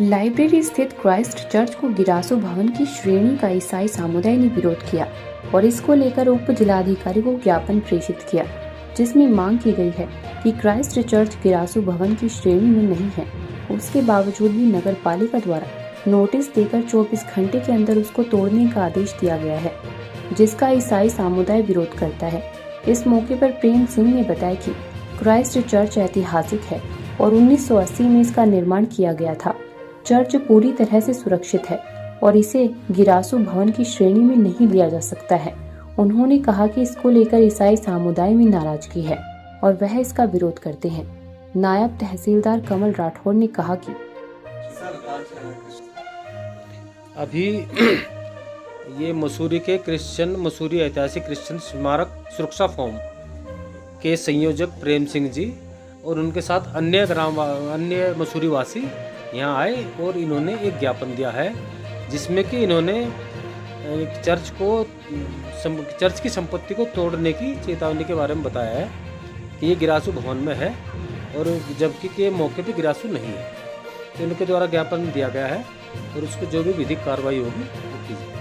Library स्थित Christ church को गिरासू भवन की श्रेणी का ईसाई समुदाय ने विरोध किया और इसको लेकर उप जिलाधिकारी को ज्ञापन प्रेषित किया, जिसमें मांग की गई है कि क्राइस्ट चर्च गिरासू भवन की श्रेणी में नहीं है। उसके बावजूद भी नगर पालिका द्वारा नोटिस देकर 24 घंटे के अंदर उसको तोड़ने का आदेश दिया गया है, जिसका ईसाई समुदाय विरोध करता है। इस मौके पर प्रेम सिंह ने बताया कि क्राइस्ट चर्च ऐतिहासिक है और 1980 में इसका निर्माण किया गया था। चर्च पूरी तरह से सुरक्षित है और इसे गिरासू भवन की श्रेणी में नहीं लिया जा सकता है। उन्होंने कहा कि इसको लेकर ईसाई समुदाय में नाराजगी है और वह इसका विरोध करते हैं। नायब तहसीलदार कमल राठौर ने कहा कि अभी ये मसूरी के मसूरी ऐतिहासिक क्रिश्चियन स्मारक सुरक्षा फोरम के संयोजक प्रेम सिंह जी और उनके साथ अन्य मसूरी वासी यहाँ आए और इन्होंने एक ज्ञापन दिया है, जिसमें कि इन्होंने चर्च की संपत्ति को तोड़ने की चेतावनी के बारे में बताया है कि ये गिरासू भवन में है और जबकि के मौके पे गिरासू नहीं है। तो इनके द्वारा ज्ञापन दिया गया है और उसको जो भी विधिक कार्रवाई होगी वो की जाएगी।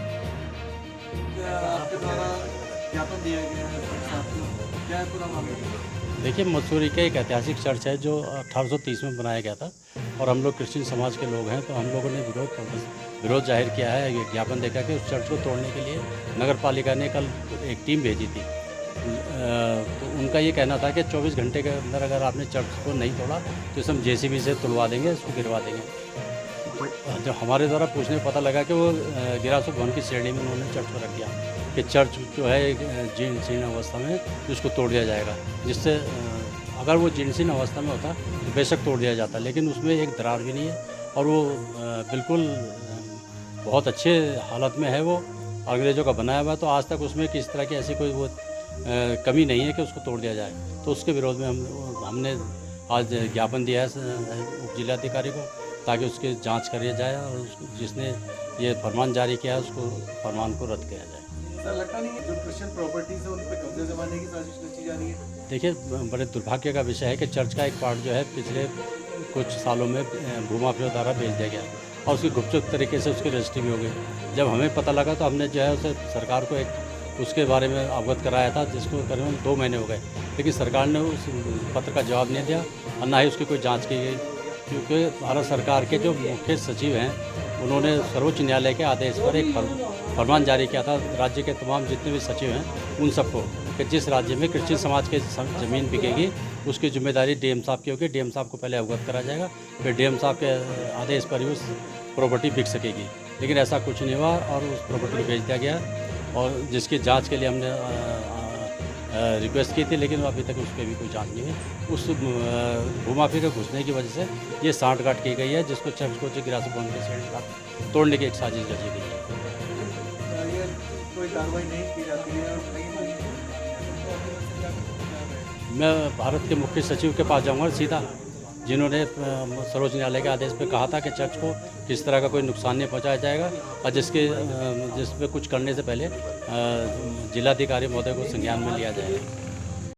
आपके द्वारा ज्ञापन दिया गया है, क्या है पूरा मामला? देखिए, मसूरी का एक ऐतिहासिक चर्च है जो 1830 में बनाया गया था और हम लोग क्रिश्चियन समाज के लोग हैं, तो हम लोगों ने विरोध जाहिर किया है। ये ज्ञापन देखा कि उस चर्च को तोड़ने के लिए नगर पालिका ने कल एक टीम भेजी थी। तो उनका ये कहना था कि 24 घंटे के अंदर अगर आपने चर्च को नहीं तोड़ा तो इसे हम JCB से तुड़वा देंगे, इसको गिरवा देंगे। तो जब हमारे द्वारा पूछने में पता लगा कि वो गिरासू भवन की श्रेणी में उन्होंने चर्च को रख दिया कि चर्च जो है जीर्ण अवस्था में, उसको तोड़ दिया जाएगा। जिससे अगर वो जीर्ण अवस्था में होता तो बेशक तोड़ दिया जाता, लेकिन उसमें एक दरार भी नहीं है और वो बिल्कुल बहुत अच्छे हालत में है। वो अंग्रेज़ों का बनाया हुआ है, तो आज तक उसमें किस तरह की ऐसी कोई वो कमी नहीं है कि उसको तोड़ दिया जाए। तो उसके विरोध में हमने आज ज्ञापन दिया है उप जिलाधिकारी को, ताकि उसकी जांच करी जाए और जिसने ये फरमान जारी किया है उसको फरमान को रद्द किया जाए। सर, लगता नहीं जो क्रिश्चियन प्रॉपर्टीज है उन पर कब्जे जमाने की साजिश रची जा रही है? देखिए, बड़े दुर्भाग्य का विषय है कि चर्च का एक पार्ट जो है पिछले कुछ सालों में भूमाफिया द्वारा बेच दिया गया और उसकी गुपचुप तरीके से उसकी रजिस्ट्री भी हो गई। जब हमें पता लगा तो हमने जो है उसे सरकार को उसके बारे में अवगत कराया था, जिसको करीबन 2 महीने हो गए, लेकिन सरकार ने उस पत्र का जवाब नहीं दिया और ना ही उसकी कोई जाँच की गई। क्योंकि भारत सरकार के जो मुख्य सचिव हैं, उन्होंने सर्वोच्च न्यायालय के आदेश पर एक फरमान जारी किया था राज्य के तमाम जितने भी सचिव हैं उन सबको, कि जिस राज्य में क्रिश्चियन समाज के ज़मीन बिकेगी उसकी जिम्मेदारी DM साहब की होगी। DM साहब को पहले अवगत करा जाएगा, फिर DM साहब के आदेश पर ही उस प्रॉपर्टी बिक सकेगी। लेकिन ऐसा कुछ नहीं हुआ और उस प्रॉपर्टी को बेच दिया गया और जिसकी जाँच के लिए हमने रिक्वेस्ट की थी, लेकिन अभी तक उस पर भी कोई जांच नहीं हुई। उस भूमाफिया के घुसने की वजह से ये सांठगांठ की गई है, जिसको चर्च को गिरासू भवन के श्रेणी तोड़ने की एक साजिश रची गई है। ये कोई कार्रवाई नहीं की जाती है? मैं भारत के मुख्य सचिव के पास जाऊँगा सीधा, जिन्होंने सर्वोच्च न्यायालय के आदेश पर कहा था कि चर्च को किस तरह का कोई नुकसान नहीं पहुंचाया जाएगा और जिस पे कुछ करने से पहले जिलाधिकारी महोदय को संज्ञान में लिया जाएगा।